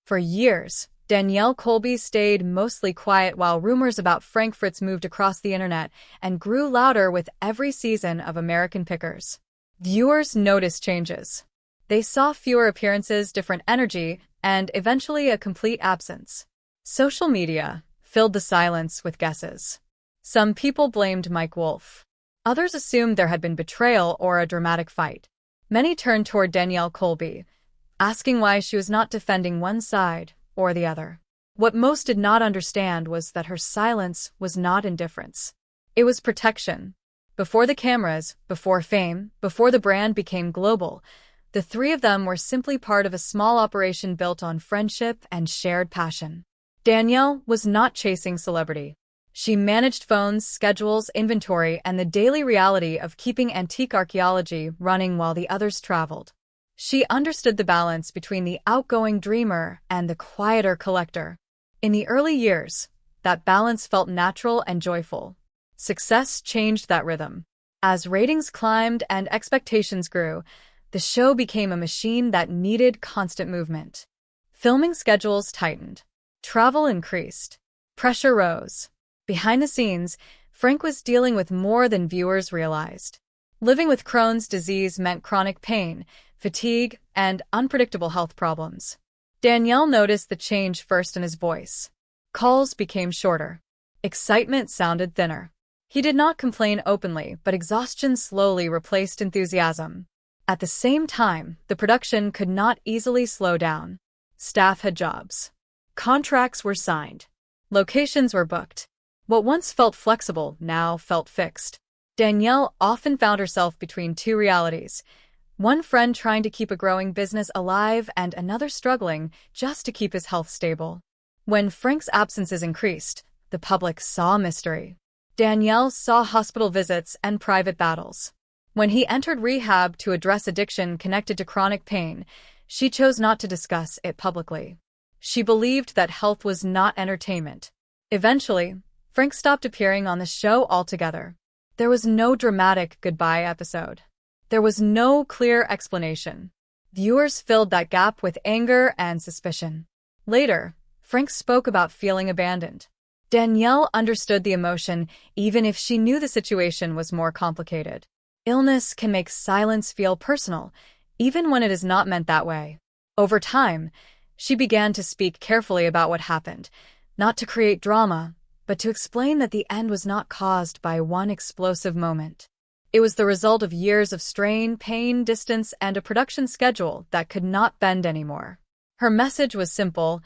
For years, Danielle Colby stayed mostly quiet while rumors about Fritz moved across the internet and grew louder with every season of American Pickers. Viewers noticed changes. They saw fewer appearances, different energy, and eventually a complete absence. Social media filled the silence with guesses. Some people blamed Mike Wolfe. Others assumed there had been betrayal or a dramatic fight. Many turned toward Danielle Colby, asking why she was not defending one side or the other. What most did not understand was that her silence was not indifference. It was protection. Before the cameras, before fame, before the brand became global, the three of them were simply part of a small operation built on friendship and shared passion. Danielle was not chasing celebrity. She managed phones, schedules, inventory, and the daily reality of keeping antique archaeology running while the others traveled. She understood the balance between the outgoing dreamer and the quieter collector. In the early years, that balance felt natural and joyful. Success changed that rhythm. As ratings climbed and expectations grew, the show became a machine that needed constant movement. Filming schedules tightened. Travel increased. Pressure rose. Behind the scenes, Frank was dealing with more than viewers realized. Living with Crohn's disease meant chronic pain, fatigue, and unpredictable health problems. Danielle noticed the change first in his voice. Calls became shorter. Excitement sounded thinner. He did not complain openly, but exhaustion slowly replaced enthusiasm. At the same time, the production could not easily slow down. Staff had jobs. Contracts were signed. Locations were booked. What once felt flexible now felt fixed. Danielle often found herself between two realities. One friend trying to keep a growing business alive and another struggling just to keep his health stable. When Frank's absences increased, the public saw mystery. Danielle saw hospital visits and private battles. When he entered rehab to address addiction connected to chronic pain, she chose not to discuss it publicly. She believed that health was not entertainment. Eventually, Frank stopped appearing on the show altogether. There was no dramatic goodbye episode. There was no clear explanation. Viewers filled that gap with anger and suspicion. Later, Frank spoke about feeling abandoned. Danielle understood the emotion, even if she knew the situation was more complicated. Illness can make silence feel personal, even when it is not meant that way. Over time, she began to speak carefully about what happened, not to create drama, but to explain that the end was not caused by one explosive moment. It was the result of years of strain, pain, distance, and a production schedule that could not bend anymore. Her message was simple: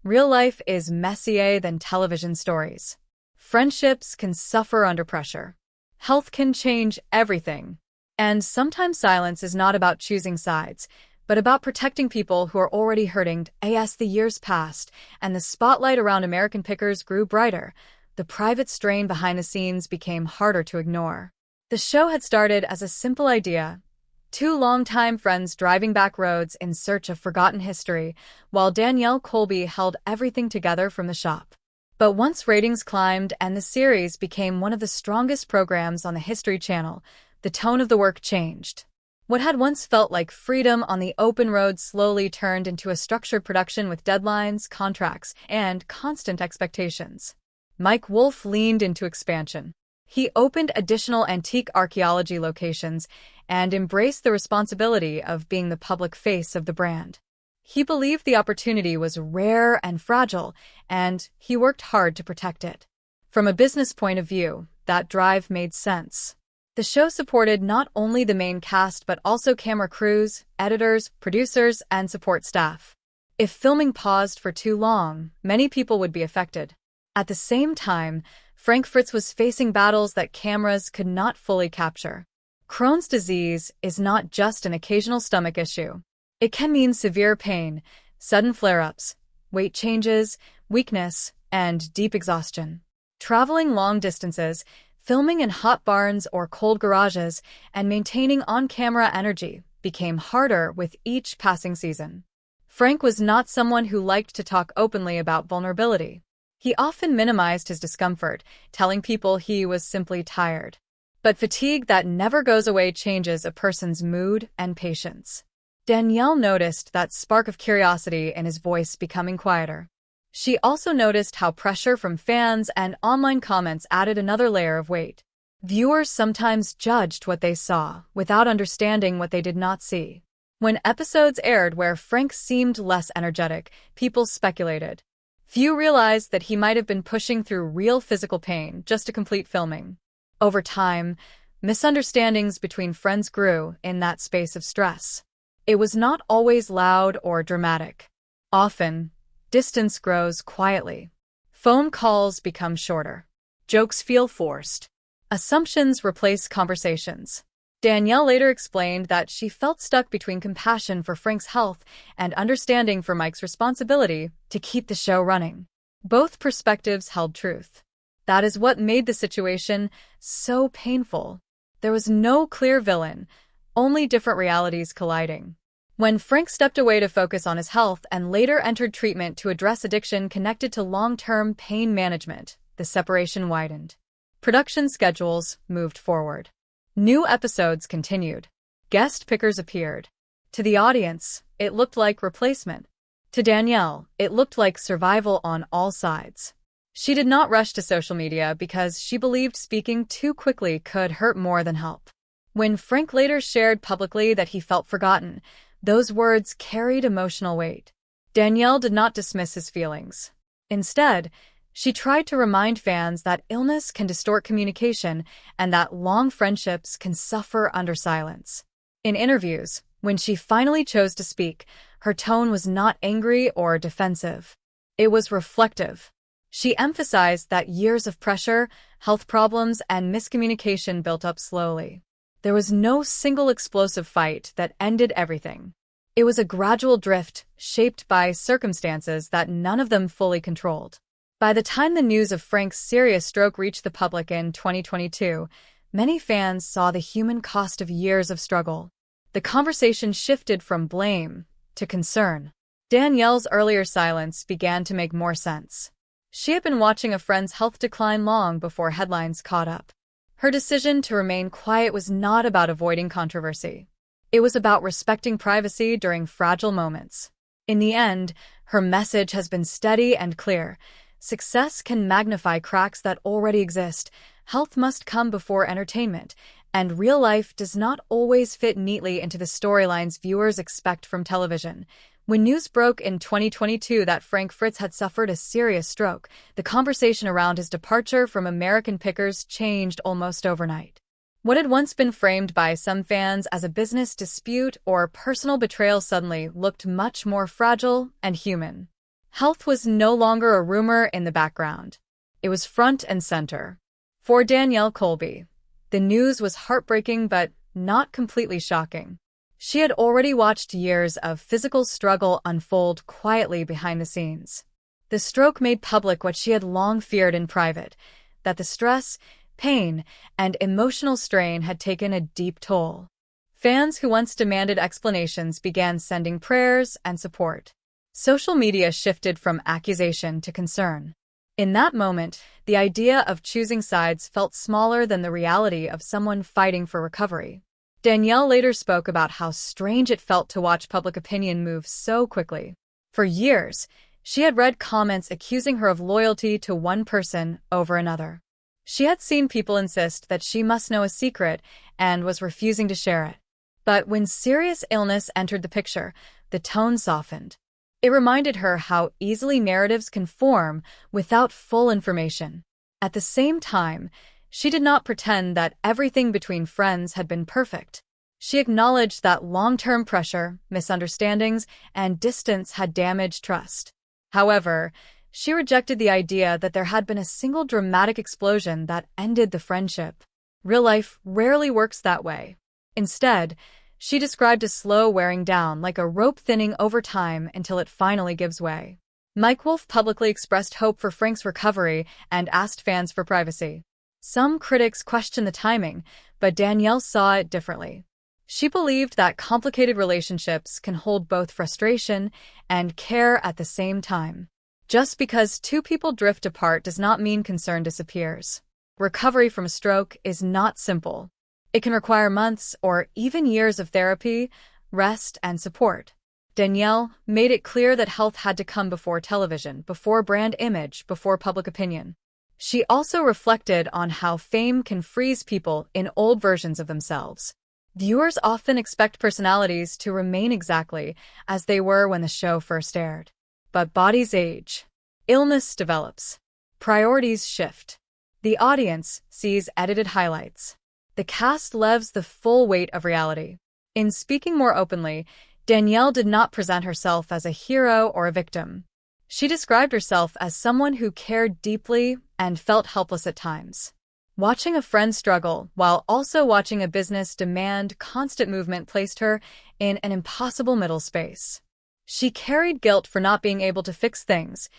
real life is messier than television stories. Friendships can suffer under pressure. Health can change everything. And sometimes silence is not about choosing sides, but about protecting people who are already hurting. As the years passed, and the spotlight around American Pickers grew brighter, the private strain behind the scenes became harder to ignore. The show had started as a simple idea: two longtime friends driving back roads in search of forgotten history, while Danielle Colby held everything together from the shop. But once ratings climbed and the series became one of the strongest programs on the History Channel, the tone of the work changed. What had once felt like freedom on the open road slowly turned into a structured production with deadlines, contracts, and constant expectations. Mike Wolfe leaned into expansion. He opened additional antique archaeology locations and embraced the responsibility of being the public face of the brand. He believed the opportunity was rare and fragile, and he worked hard to protect it. From a business point of view, that drive made sense. The show supported not only the main cast but also camera crews, editors, producers, and support staff. If filming paused for too long, many people would be affected. At the same time, Fritz was facing battles that cameras could not fully capture. Crohn's disease is not just an occasional stomach issue. It can mean severe pain, sudden flare-ups, weight changes, weakness, and deep exhaustion. Traveling long distances, filming in hot barns or cold garages, and maintaining on-camera energy became harder with each passing season. Frank was not someone who liked to talk openly about vulnerability. He often minimized his discomfort, telling people he was simply tired. But fatigue that never goes away changes a person's mood and patience. Danielle noticed that spark of curiosity in his voice becoming quieter. She also noticed how pressure from fans and online comments added another layer of weight. Viewers sometimes judged what they saw without understanding what they did not see. When episodes aired where Frank seemed less energetic, people speculated. Few realized that he might have been pushing through real physical pain just to complete filming. Over time, misunderstandings between friends grew in that space of stress. It was not always loud or dramatic. Often, distance grows quietly. Phone calls become shorter. Jokes feel forced. Assumptions replace conversations. Danielle later explained that she felt stuck between compassion for Frank's health and understanding for Mike's responsibility to keep the show running. Both perspectives held truth. That is what made the situation so painful. There was no clear villain, only different realities colliding. When Frank stepped away to focus on his health and later entered treatment to address addiction connected to long-term pain management, the separation widened. Production schedules moved forward. New episodes continued. Guest pickers appeared. To the audience, it looked like replacement. To Danielle, it looked like survival on all sides. She did not rush to social media because she believed speaking too quickly could hurt more than help. When Frank later shared publicly that he felt forgotten, those words carried emotional weight. Danielle did not dismiss his feelings. Instead, she tried to remind fans that illness can distort communication and that long friendships can suffer under silence. In interviews, when she finally chose to speak, her tone was not angry or defensive. It was reflective. She emphasized that years of pressure, health problems, and miscommunication built up slowly. There was no single explosive fight that ended everything. It was a gradual drift shaped by circumstances that none of them fully controlled. By the time the news of Frank's serious stroke reached the public in 2022, many fans saw the human cost of years of struggle. The conversation shifted from blame to concern. Danielle's earlier silence began to make more sense. She had been watching a friend's health decline long before headlines caught up. Her decision to remain quiet was not about avoiding controversy. It was about respecting privacy during fragile moments. In the end, her message has been steady and clear. Success can magnify cracks that already exist. Health must come before entertainment, and real life does not always fit neatly into the storylines viewers expect from television. When news broke in 2022 that Fritz had suffered a serious stroke, the conversation around his departure from American Pickers changed almost overnight. What had once been framed by some fans as a business dispute or personal betrayal suddenly looked much more fragile and human. Health was no longer a rumor in the background. It was front and center. For Danielle Colby, the news was heartbreaking but not completely shocking. She had already watched years of physical struggle unfold quietly behind the scenes. The stroke made public what she had long feared in private, that the stress, pain, and emotional strain had taken a deep toll. Fans who once demanded explanations began sending prayers and support. Social media shifted from accusation to concern. In that moment, the idea of choosing sides felt smaller than the reality of someone fighting for recovery. Danielle later spoke about how strange it felt to watch public opinion move so quickly. For years, she had read comments accusing her of loyalty to one person over another. She had seen people insist that she must know a secret and was refusing to share it. But when serious illness entered the picture, the tone softened. It reminded her how easily narratives can form without full information. At the same time, she did not pretend that everything between friends had been perfect. She acknowledged that long-term pressure, misunderstandings, and distance had damaged trust. However, she rejected the idea that there had been a single dramatic explosion that ended the friendship. Real life rarely works that way. Instead, she described a slow wearing down like a rope thinning over time until it finally gives way. Mike Wolfe publicly expressed hope for Frank's recovery and asked fans for privacy. Some critics questioned the timing, but Danielle saw it differently. She believed that complicated relationships can hold both frustration and care at the same time. Just because two people drift apart does not mean concern disappears. Recovery from a stroke is not simple. It can require months or even years of therapy, rest, and support. Danielle made it clear that health had to come before television, before brand image, before public opinion. She also reflected on how fame can freeze people in old versions of themselves. Viewers often expect personalities to remain exactly as they were when the show first aired. But bodies age. Illness develops. Priorities shift. The audience sees edited highlights. The cast leves the full weight of reality. In speaking more openly, Danielle did not present herself as a hero or a victim. She described herself as someone who cared deeply and felt helpless at times. Watching a friend struggle while also watching a business demand constant movement placed her in an impossible middle space. She carried guilt for not being able to fix things,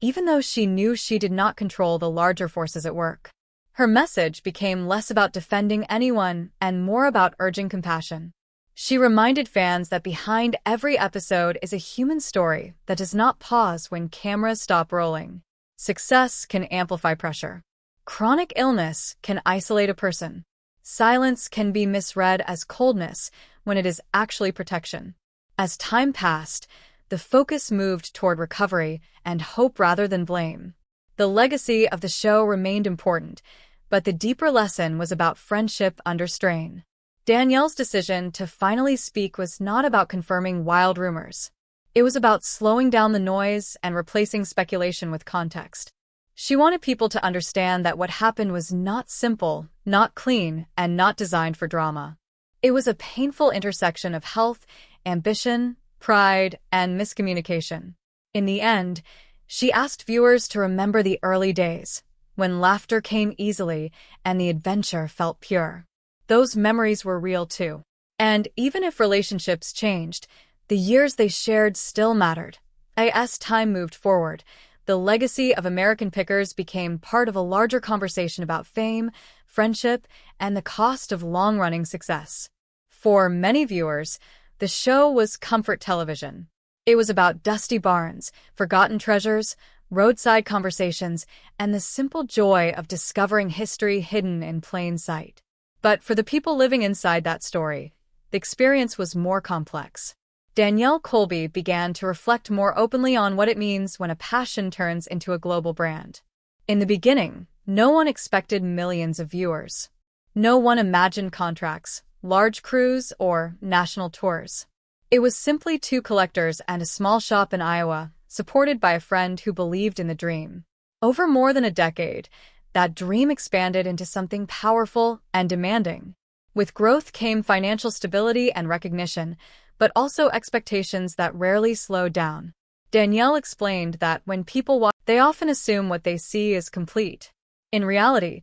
even though she knew she did not control the larger forces at work. Her message became less about defending anyone and more about urging compassion. She reminded fans that behind every episode is a human story that does not pause when cameras stop rolling. Success can amplify pressure. Chronic illness can isolate a person. Silence can be misread as coldness when it is actually protection. As time passed, the focus moved toward recovery and hope rather than blame. The legacy of the show remained important, but the deeper lesson was about friendship under strain. Danielle's decision to finally speak was not about confirming wild rumors. It was about slowing down the noise and replacing speculation with context. She wanted people to understand that what happened was not simple, not clean, and not designed for drama. It was a painful intersection of health, ambition, pride, and miscommunication. In the end, she asked viewers to remember the early days, when laughter came easily and the adventure felt pure. Those memories were real too. And even if relationships changed, the years they shared still mattered. As time moved forward, the legacy of American Pickers became part of a larger conversation about fame, friendship, and the cost of long-running success. For many viewers, the show was comfort television. It was about dusty barns, forgotten treasures, roadside conversations, and the simple joy of discovering history hidden in plain sight. But for the people living inside that story, the experience was more complex. Danielle Colby began to reflect more openly on what it means when a passion turns into a global brand. In the beginning, no one expected millions of viewers. No one imagined contracts, large crews, or national tours. It was simply two collectors and a small shop in Iowa, supported by a friend who believed in the dream. Over more than a decade, that dream expanded into something powerful and demanding. With growth came financial stability and recognition, but also expectations that rarely slowed down. Danielle explained that when people watch, they often assume what they see is complete. In reality,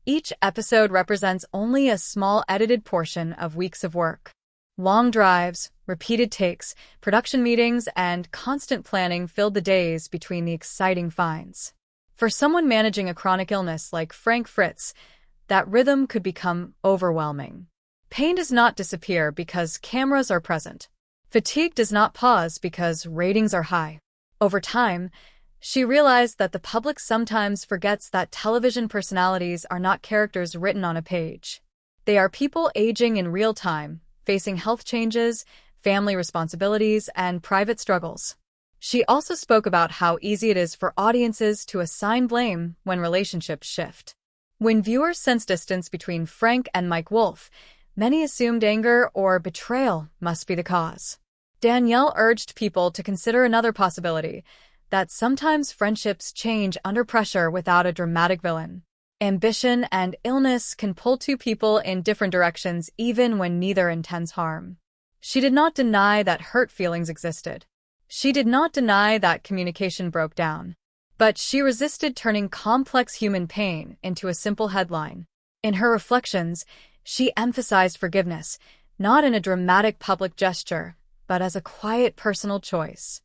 each episode represents only a small edited portion of weeks of work. Long drives, repeated takes, production meetings, and constant planning filled the days between the exciting finds. For someone managing a chronic illness like Fritz, that rhythm could become overwhelming. Pain does not disappear because cameras are present. Fatigue does not pause because ratings are high. Over time, she realized that the public sometimes forgets that television personalities are not characters written on a page. They are people aging in real time, facing health changes, family responsibilities, and private struggles. She also spoke about how easy it is for audiences to assign blame when relationships shift. When viewers sense distance between Frank and Mike Wolf, many assumed anger or betrayal must be the cause. Danielle urged people to consider another possibility, that sometimes friendships change under pressure without a dramatic villain. Ambition and illness can pull two people in different directions even when neither intends harm. She did not deny that hurt feelings existed. She did not deny that communication broke down. But she resisted turning complex human pain into a simple headline. In her reflections, she emphasized forgiveness, not in a dramatic public gesture, but as a quiet personal choice.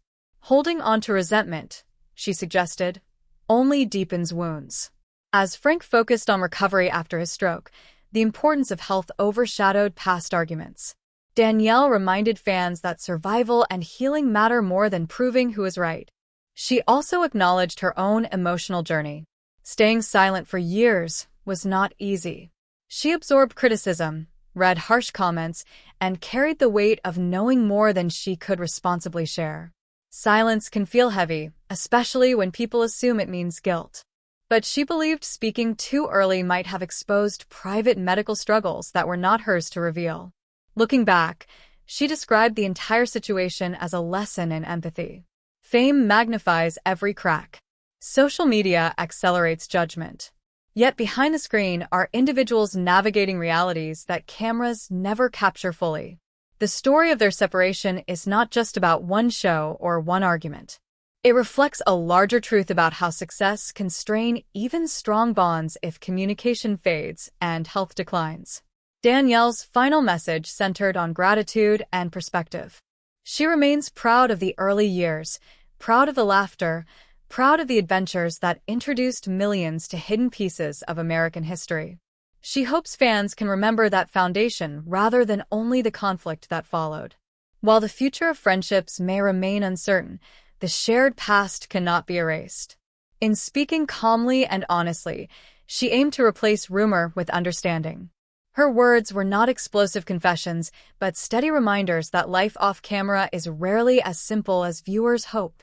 Holding on to resentment, she suggested, only deepens wounds. As Frank focused on recovery after his stroke, the importance of health overshadowed past arguments. Danielle reminded fans that survival and healing matter more than proving who is right. She also acknowledged her own emotional journey. Staying silent for years was not easy. She absorbed criticism, read harsh comments, and carried the weight of knowing more than she could responsibly share. Silence can feel heavy, especially when people assume it means guilt. But she believed speaking too early might have exposed private medical struggles that were not hers to reveal. Looking back, she described the entire situation as a lesson in empathy. Fame magnifies every crack. Social media accelerates judgment. Yet behind the screen are individuals navigating realities that cameras never capture fully. The story of their separation is not just about one show or one argument. It reflects a larger truth about how success can strain even strong bonds if communication fades and health declines. Danielle's final message centered on gratitude and perspective. She remains proud of the early years, proud of the laughter, proud of the adventures that introduced millions to hidden pieces of American history. She hopes fans can remember that foundation rather than only the conflict that followed. While the future of friendships may remain uncertain, the shared past cannot be erased. In speaking calmly and honestly, she aimed to replace rumor with understanding. Her words were not explosive confessions, but steady reminders that life off-camera is rarely as simple as viewers hope.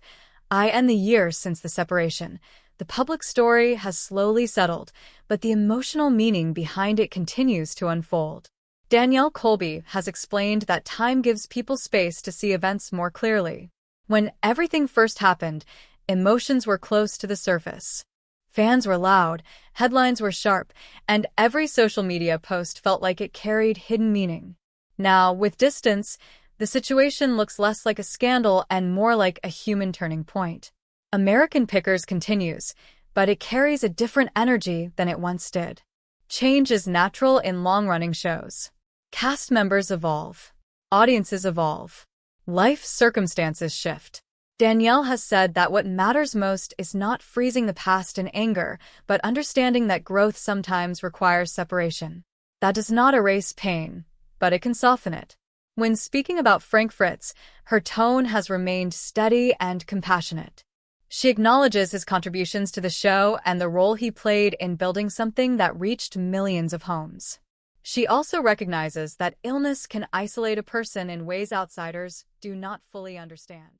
In the years since the separation, the public story has slowly settled, but the emotional meaning behind it continues to unfold. Danielle Colby has explained that time gives people space to see events more clearly. When everything first happened, emotions were close to the surface. Fans were loud, headlines were sharp, and every social media post felt like it carried hidden meaning. Now, with distance, the situation looks less like a scandal and more like a human turning point. American Pickers continues, but it carries a different energy than it once did. Change is natural in long-running shows. Cast members evolve. Audiences evolve. Life circumstances shift. Danielle has said that what matters most is not freezing the past in anger, but understanding that growth sometimes requires separation. That does not erase pain, but it can soften it. When speaking about Fritz, her tone has remained steady and compassionate. She acknowledges his contributions to the show and the role he played in building something that reached millions of homes. She also recognizes that illness can isolate a person in ways outsiders do not fully understand.